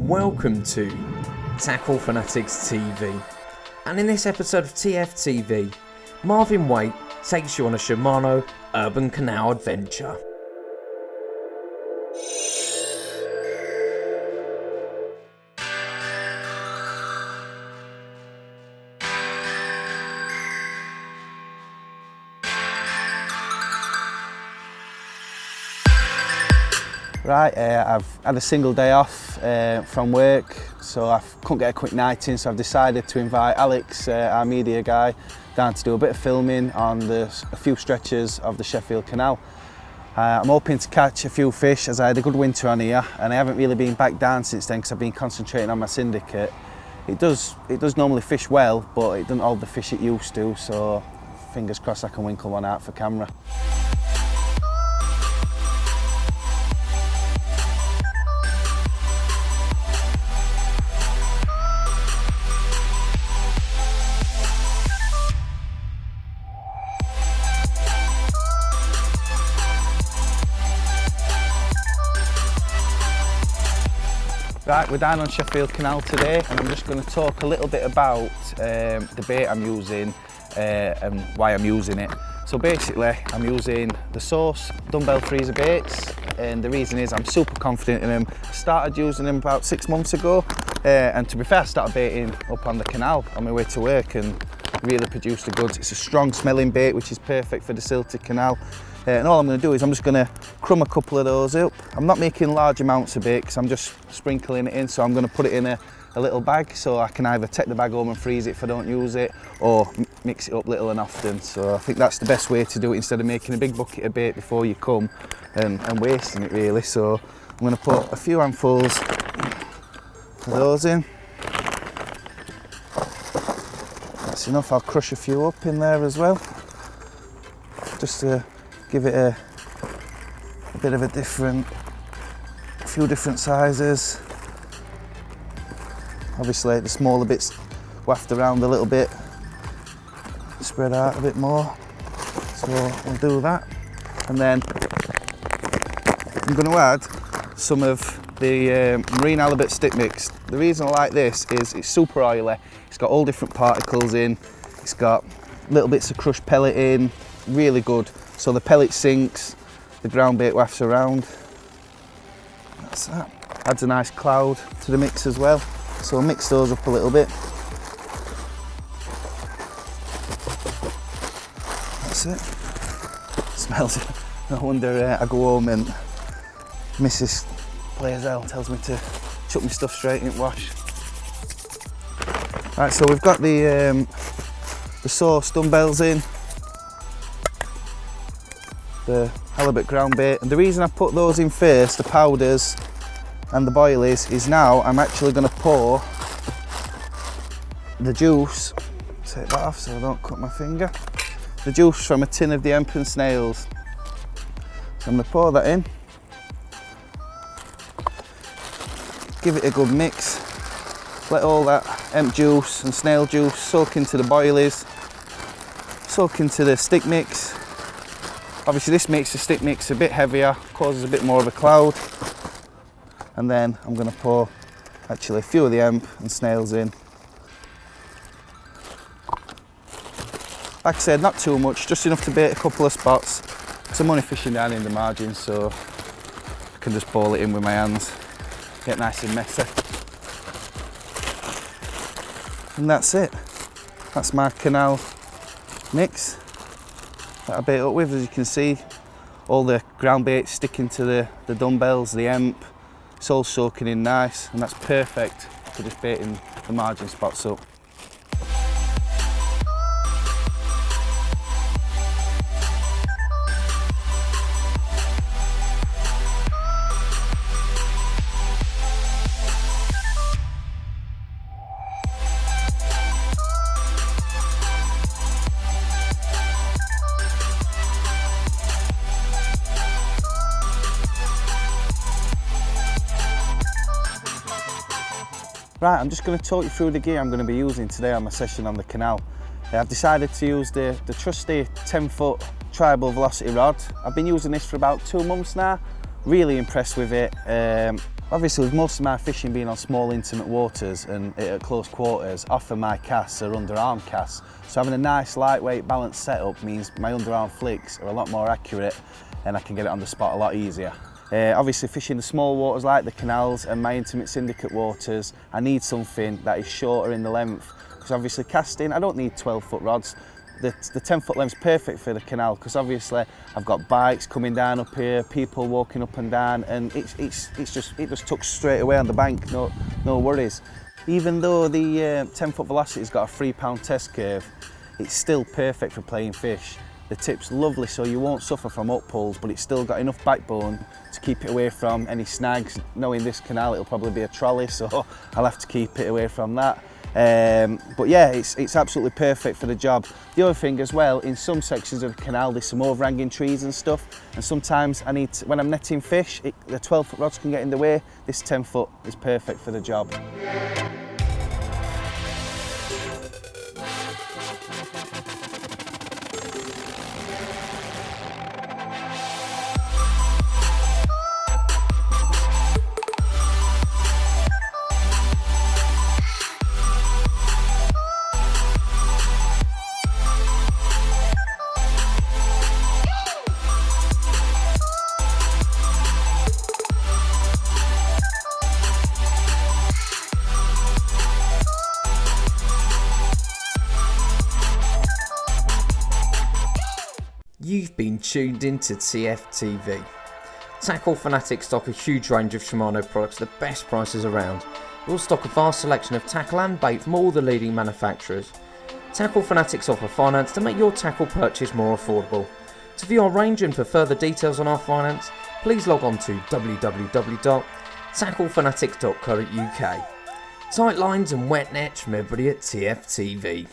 Welcome to Tackle Fanatics TV, and in this episode of TFTV, Marvin takes you on a Shimano Urban Canal adventure. Right, I've had a single day off from work, so I couldn't get a quick night in, so I've decided to invite Alex, our media guy, down to do a bit of filming on a few stretches of the Sheffield Canal. I'm hoping to catch a few fish, as I had a good winter on here, and I haven't really been back down since then because I've been concentrating on my syndicate. It does normally fish well, but it doesn't hold the fish it used to, so fingers crossed I can winkle one out for camera. Right, we're down on Sheffield Canal today, and I'm just going to talk a little bit about the bait I'm using and why I'm using it. So basically, I'm using the Source dumbbell freezer baits, and the reason is I'm super confident in them. I started using them about 6 months ago, and to be fair, I started baiting up on the canal on my way to work and really produced the goods. It's a strong smelling bait, which is perfect for the silted canal. And all I'm going to do is I'm just going to crumb a couple of those up. I'm not making large amounts of it because I'm just sprinkling it in, so I'm going to put it in a little bag so I can either take the bag home and freeze it if I don't use it, or mix it up little and often. So I think that's the best way to do it instead of making a big bucket of bait before you come and wasting it really. So I'm going to put a few handfuls of those in. That's enough. I'll crush a few up in there as well, just to give it a bit of a few different sizes. Obviously the smaller bits waft around a little bit, spread out a bit more. So we'll do that. And then I'm going to add some of the marine halibut stick mix. The reason I like this is it's super oily, it's got all different particles in, it's got little bits of crushed pellet in, really good. So the pellet sinks, the ground bait wafts around. That's that. Adds a nice cloud to the mix as well. So I'll mix those up a little bit. That's it. Smells it. No wonder I go home and Mrs. Blaisdell tells me to chuck my stuff straight in wash. Right, so we've got the Source dumbbells in, the halibut ground bait, and the reason I put those in first, the powders and the boilies, is now I'm actually going to pour the juice, take that off so I don't cut my finger, the juice from a tin of the hemp and snails. So I'm going to pour that in, give it a good mix, let all that hemp juice and snail juice soak into the boilies, soak into the stick mix. Obviously this makes the stick mix a bit heavier, causes a bit more of a cloud. And then I'm going to pour actually a few of the hemp and snails in. Like I said, not too much, just enough to bait a couple of spots. I'm only fishing down in the margin, so I can just ball it in with my hands, get nice and messy. And that's it. That's my canal mix that I bait up with. As you can see, all the ground bait sticking to the dumbbells, the hemp, it's all soaking in nice, and that's perfect for just baiting the margin spots up. Right, I'm just going to talk you through the gear I'm going to be using today on my session on the canal. I've decided to use the trusty 10-foot tri-velocity rod. I've been using this for about 2 months now. Really impressed with it. Obviously, with most of my fishing being on small intimate waters and at close quarters, often my casts are underarm casts. So having a nice lightweight balanced setup means my underarm flicks are a lot more accurate and I can get it on the spot a lot easier. Obviously fishing the small waters like the canals and my intimate syndicate waters, I need something that is shorter in the length, because obviously casting, I don't need 12-foot rods. The 10-foot length's perfect for the canal, because obviously I've got bikes coming down up here, people walking up and down, and it just tucks straight away on the bank, no worries. Even though the 10-foot velocity's got a 3-pound test curve, it's still perfect for playing fish. The tip's lovely, so you won't suffer from up pulls, but it's still got enough backbone to keep it away from any snags. Knowing this canal, it'll probably be a trolley, so I'll have to keep it away from that. But yeah, it's absolutely perfect for the job. The other thing as well, in some sections of the canal there's some overhanging trees and stuff, and sometimes when I'm netting fish, the 12-foot rods can get in the way. This 10-foot is perfect for the job. You've been tuned into TFTV. Tackle Fanatics stock a huge range of Shimano products at the best prices around. We'll stock a vast selection of tackle and bait from all the leading manufacturers. Tackle Fanatics offer finance to make your tackle purchase more affordable. To view our range and for further details on our finance, please log on to www.tacklefanatics.co.uk. Tight lines and wet nets from everybody at TFTV.